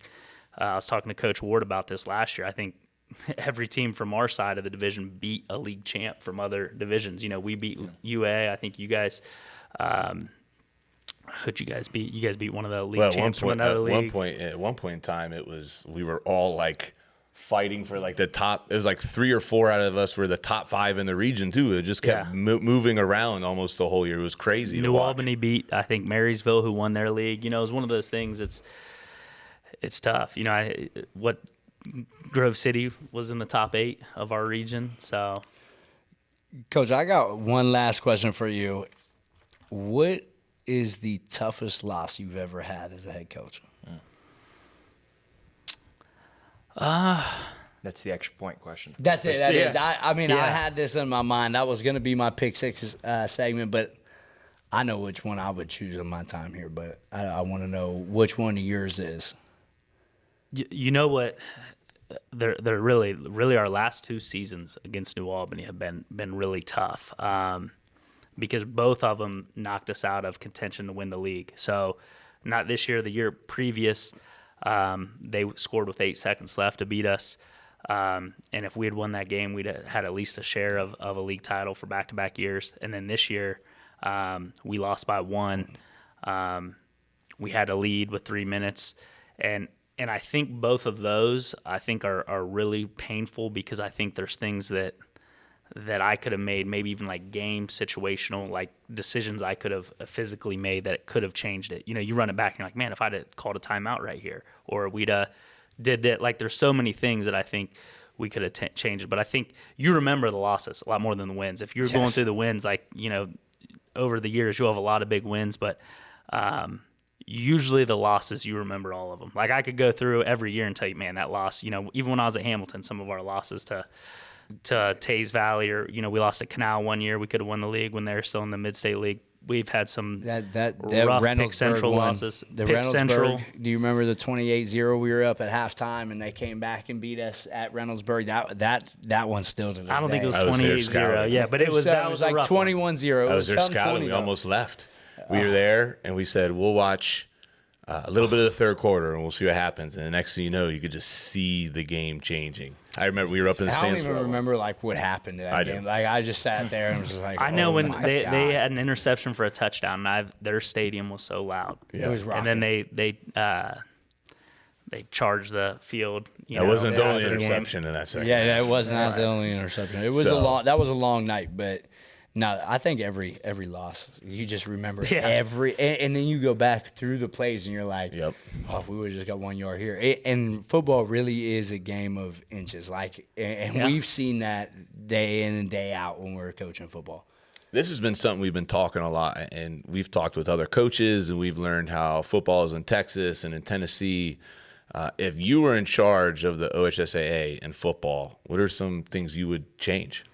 I was talking to Coach Ward about this last year. I think every team from our side of the division beat a league champ from other divisions. We beat UA. I think you guys. Who'd you guys beat? You guys beat one of the league champs from another league. At one point in time, we were all like fighting for like the top. It was like 3 or 4 out of us were the top 5 in the region too. It just kept moving around almost the whole year. It was crazy. New Albany beat, I think, Marysville, who won their league. It was one of those things. It's tough. What Grove City was in the top 8 of our region. So, Coach, I got one last question for you. What is the toughest loss you've ever had as a head coach? That's the extra point question. That's it. That is. I Yeah. had this in my mind. That was going to be my pick 6 segment, but I know which one I would choose in my time here. But I want to know which one of yours is. you know what? They're really our last 2 seasons against New Albany have been really tough, because both of them knocked us out of contention to win the league. So, not this year, the year previous. They scored with 8 seconds left to beat us. And if we had won that game, we'd have had at least a share of a league title for back-to-back years. And then this year, we lost by 1. We had a lead with 3 minutes. And I think both of those, are really painful, because I think there's things that I could have made, maybe even like game situational, like decisions I could have physically made that could have changed it. You run it back and you're like, man, if I'd have called a timeout right here, or we'd did that. Like, there's so many things that I think we could have changed it. But I think you remember the losses a lot more than the wins. If you're going through the wins, like, over the years, you'll have a lot of big wins, but usually the losses, you remember all of them. Like, I could go through every year and tell you, man, that loss, even when I was at Hamilton, some of our losses to Taze Valley, or we lost at Canal one year. We could have won the league when they were still in the Mid-State League. We've had some that rough Pick Reynoldsburg Central one, losses. The Pick Reynoldsburg. Central. Do you remember the 28-0? We were up at halftime and they came back and beat us at Reynoldsburg. That one still to this I don't think it was I was there 28-0. scouting. Yeah, but it was like 21-0. I was there scouting. We almost left. We were there, and we said, we'll watch a little bit of the third quarter, and we'll see what happens. And the next thing you know, you could just see the game changing. I remember we were up in the I stands. don't even remember what happened to that game. Like, I just sat there and was just like, I know when my they God. had an interception for a touchdown, and their stadium was so loud. It was rocking. And then they charged the field. That wasn't the only after game. interception in that second. Yeah, that was not the only interception. It was that was a long night, but no, I think every loss, you just remember every, and then you go back through the plays and you're like, Yep. oh, if we would have just got 1 yard here. And football really is a game of inches, and we've seen that day in and day out when we're coaching football. This has been something we've been talking a lot, and we've talked with other coaches, and we've learned how football is in Texas and in Tennessee. If you were in charge of the OHSAA and football, what are some things you would change?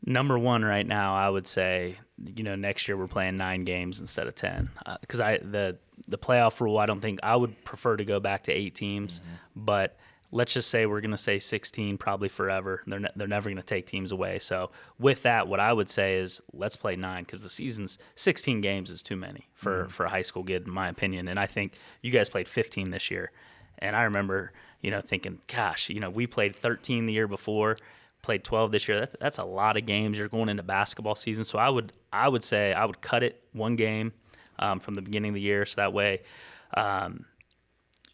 Number one right now, I would say, next year we're playing 9 games instead of 10. Because the playoff rule, I would prefer to go back to 8 teams. But let's just say we're going to say 16 probably forever. They're never going to take teams away. So with that, what I would say is let's play 9, because the season's 16 games is too many for a high school kid, in my opinion. And I think you guys played 15 this year. And I remember, thinking, gosh, we played 13 the year before, played 12 this year. That's a lot of games. You're going into basketball season. So I would say I would cut it 1 game from the beginning of the year. So that way,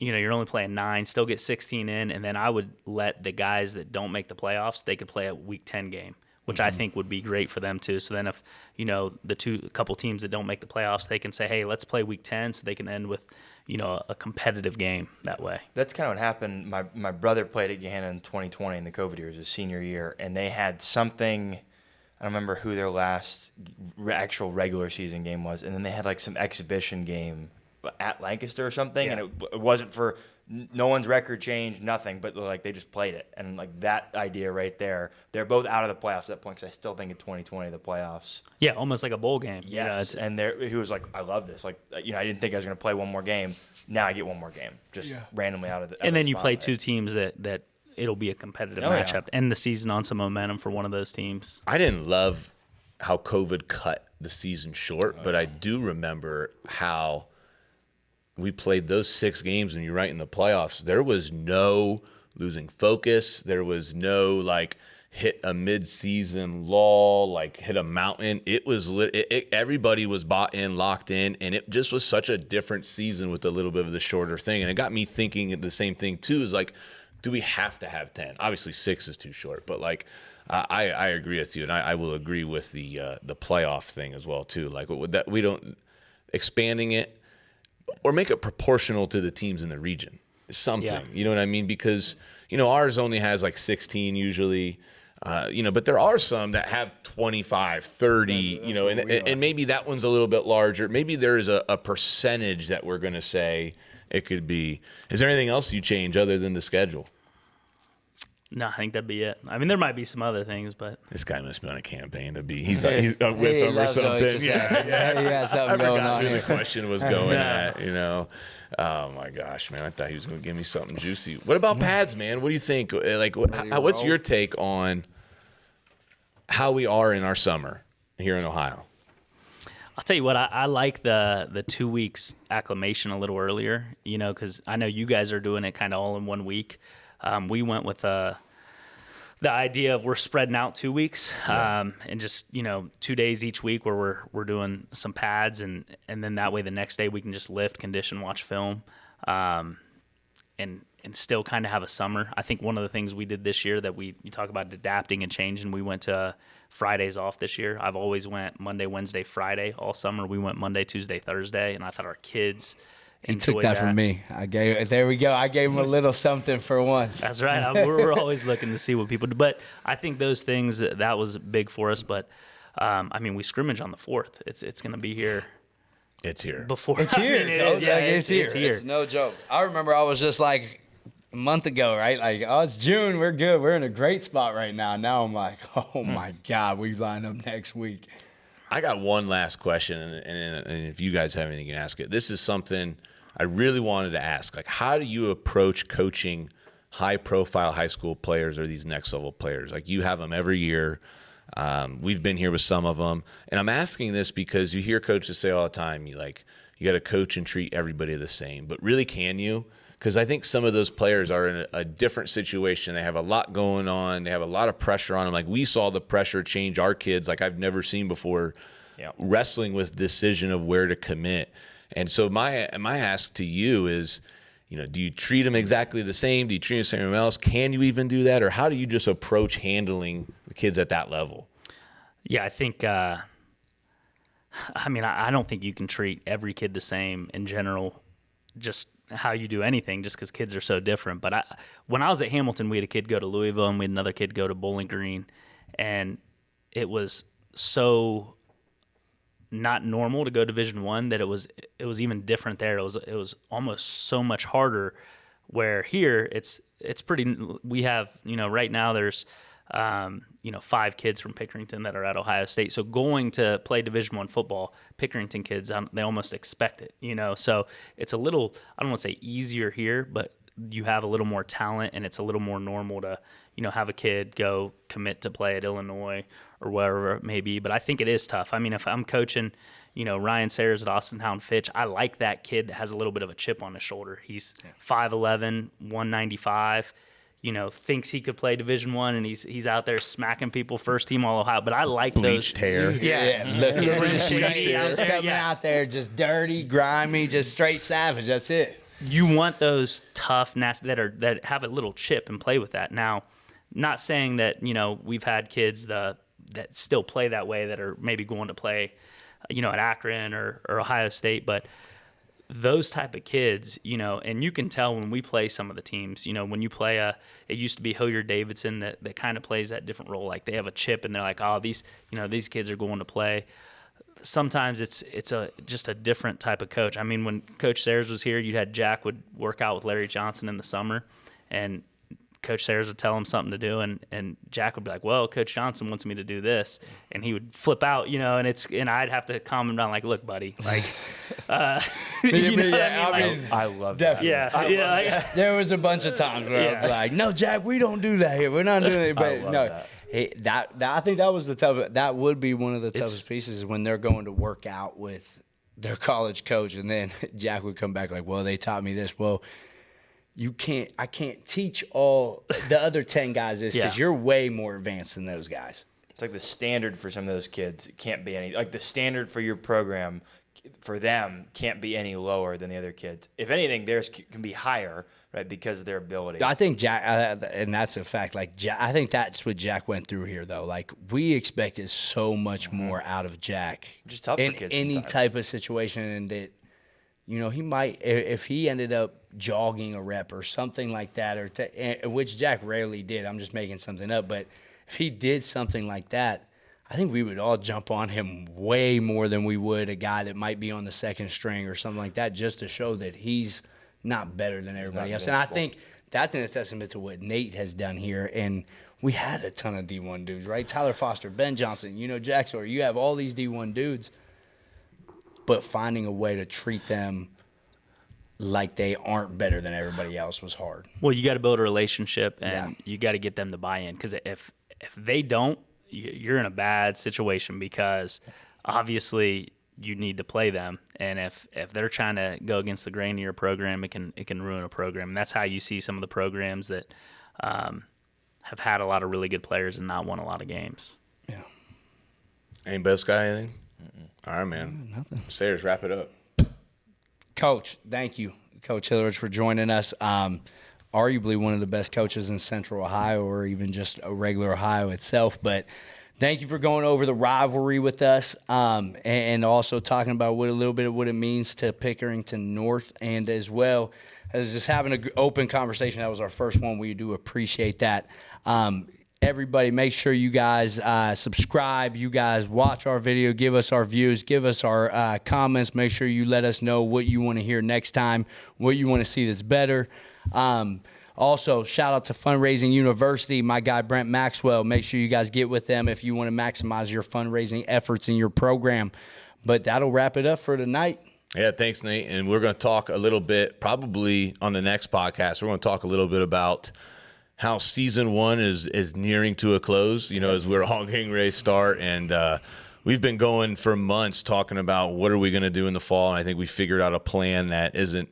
you're only playing 9, still get 16 in. And then I would let the guys that don't make the playoffs, they could play a week 10 game, which I think would be great for them too. So then if, the couple teams that don't make the playoffs, they can say, hey, let's play week 10, so they can end with, a competitive game that way. That's kind of what happened. My brother played at Gahanna in 2020 in the COVID years, his senior year, and they had something. I don't remember who their last actual regular season game was, and then they had like some exhibition game at Lancaster or something, and it wasn't for no one's record changed, nothing, but like they just played it, and like that idea right there, they're both out of the playoffs at that point. Because I still think in 2020 the playoffs, almost like a bowl game. Yes, and he was like, I love this. Like, I didn't think I was going to play one more game. Now I get one more game, just randomly out of the. And then you play 2 teams that it'll be a competitive matchup. End the season on some momentum for one of those teams. I didn't love how COVID cut the season short, but I do remember how we played those 6 games, and you're right, in the playoffs, there was no losing focus. There was no like hit a mid-season lull, like hit a mountain. It was everybody was bought in, locked in, and it just was such a different season with a little bit of the shorter thing. And it got me thinking the same thing too, is like, do we have to have 10? Obviously 6 is too short, but like I agree with you, and I will agree with the playoff thing as well too. Like we don't expanding it or make it proportional to the teams in the region. Something, you know what I mean? Because ours only has like 16 usually. But there are some that have 25, 30, and maybe that one's a little bit larger. Maybe there is a percentage that we're going to say it could be. Is there anything else you change other than the schedule? No, I think that'd be it. I mean, there might be some other things, but this guy must be on a campaign to be. He's with them or something. Yeah, something going on. Who the question was going at. Oh my gosh, man! I thought he was going to give me something juicy. What about pads, man? What do you think? Like, what's your take on how we are in our summer here in Ohio? I'll tell you what, I like the 2 weeks acclimation a little earlier, because I know you guys are doing it kind of all in 1 week. We went with the idea of we're spreading out 2 weeks, and just 2 days each week where we're doing some pads, and then that way the next day we can just lift, condition, watch film, and still kind of have a summer. I think one of the things we did this year that you talk about adapting and changing, we went to Fridays off this year. I've always went Monday, Wednesday, Friday all summer. We went Monday, Tuesday, Thursday, and I thought our kids He took that from me. There we go. I gave him a little something for once. That's right. We're always looking to see what people do. But I think those things, that was big for us. But, we scrimmage on the 4th. It's going to be here. It's here. Before. It's here. It's here. It's here. It's no joke. I remember I was just like a month ago, right? Like, oh, it's June. We're good. We're in a great spot right now. Now I'm like, oh, my God, we line up next week. I got one last question, and if you guys have anything, you can ask it. This is something I really wanted to ask. Like, how do you approach coaching high-profile high school players or these next-level players? Like, you have them every year. We've been here with some of them. And I'm asking this because you hear coaches say all the time, you got to coach and treat everybody the same. But really, can you? Because I think some of those players are in a different situation. They have a lot going on. They have a lot of pressure on them. Like, we saw the pressure change our kids like I've never seen before, wrestling with decision of where to commit. And so my ask to you is, do you treat them exactly the same? Do you treat them the same as everyone else? Can you even do that? Or how do you just approach handling the kids at that level? Yeah, I think, I don't think you can treat every kid the same in general, just how you do anything, just because kids are so different. But when I was at Hamilton, we had a kid go to Louisville and we had another kid go to Bowling Green. And it was so not normal to go Division I that it was even different there. It was almost so much harder, where here it's pretty. We have right now there's 5 kids from Pickerington that are at Ohio State. So going to play Division I football, Pickerington kids, they almost expect it, So it's a little, I don't want to say easier here, but you have a little more talent, and it's a little more normal to, have a kid go commit to play at Illinois or wherever it may be. But I think it is tough. I mean, if I'm coaching, Ryan Sayers at Austintown Fitch, I like that kid that has a little bit of a chip on his shoulder. He's 5'11", 195, thinks he could play Division I, and he's out there smacking people first team all Ohio. But I like Bleached hair. Just coming out there just dirty, grimy, just straight savage. That's it. You want those tough, nasty that have a little chip and play with that. Now, not saying that we've had kids that still play that way that are maybe going to play, at Akron or Ohio State, but those type of kids, and you can tell when we play some of the teams, when you play it used to be Hilliard Davidson that kind of plays that different role. Like they have a chip and they're like, oh, these kids are going to play. Sometimes it's just a different type of coach. I mean, when Coach Sayers was here, you had Jack would work out with Larry Johnson in the summer, and Coach Sayers would tell him something to do, and Jack would be like, well, Coach Johnson wants me to do this, and he would flip out, and I'd have to calm him down, like, look, buddy, like, I love that. Yeah, there was a bunch of times where I'd be like, no, Jack, we don't do that here. We're not doing it. But no, that. Hey, that I think that was the toughest. That would be one of the toughest pieces when they're going to work out with their college coach, and then Jack would come back like, well, they taught me this. Well, I can't teach all the other 10 guys this because you're way more advanced than those guys. It's like the standard for some of those kids can't be any, like the standard for your program for them can't be any lower than the other kids. If anything, theirs can be higher, right, because of their ability. I think Jack, and that's a fact, like I think that's what Jack went through here, though. Like we expected so much more out of Jack. Just tough in for kids any sometimes. type of situation, and that, he might, if he ended up jogging a rep or something like that, which Jack rarely did. I'm just making something up, but if he did something like that, I think we would all jump on him way more than we would a guy that might be on the second string or something like that, just to show that he's not better than everybody else. And I think that's a testament to what Nate has done here. And we had a ton of D1 dudes, right? Tyler Foster, Ben Johnson, Jack Sawyer. You have all these D1 dudes, but finding a way to treat them like they aren't better than everybody else was hard. Well, you got to build a relationship, and you got to get them to buy in, because if they don't, you're in a bad situation, because obviously you need to play them, and if they're trying to go against the grain of your program, it can ruin a program. And that's how you see some of the programs that have had a lot of really good players and not won a lot of games. Yeah. Any best guy, anything? All right, man. Nothing. Sayers, wrap it up. Coach, thank you, Coach Hillerich, for joining us. Arguably one of the best coaches in Central Ohio, or even just a regular Ohio itself. But thank you for going over the rivalry with us, and also talking about a little bit of what it means to Pickerington North, and as well as just having an open conversation. That was our first one. We do appreciate that. Everybody, make sure you guys subscribe. You guys watch our video. Give us our views. Give us our comments. Make sure you let us know what you want to hear next time, what you want to see that's better. Also, shout out to Fundraising University, my guy Brent Maxwell. Make sure you guys get with them if you want to maximize your fundraising efforts in your program. But that'll wrap it up for tonight. Yeah, thanks, Nate. And we're going to talk a little bit, probably on the next podcast, we're going to talk a little bit about how season one is nearing to a close, as we're all getting ready to start. And we've been going for months talking about what are we going to do in the fall. And I think we figured out a plan that isn't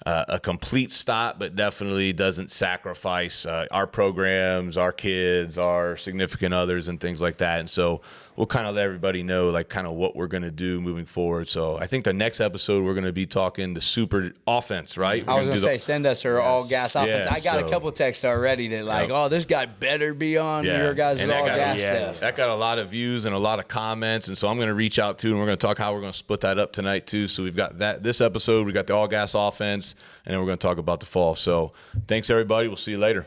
a complete stop, but definitely doesn't sacrifice our programs, our kids, our significant others, and things like that. And so we'll kind of let everybody know, like, kind of what we're going to do moving forward. So I think the next episode we're going to be talking the super offense, right? I was going to say, send us our all-gas offense. Yeah, I got a couple texts already that oh, this guy better be on your guys' all-gas stuff. That got a lot of views and a lot of comments, and so I'm going to reach out to, and we're going to talk how we're going to split that up tonight too. So we've got this episode, we got the all-gas offense, and then we're going to talk about the fall. So thanks, everybody. We'll see you later.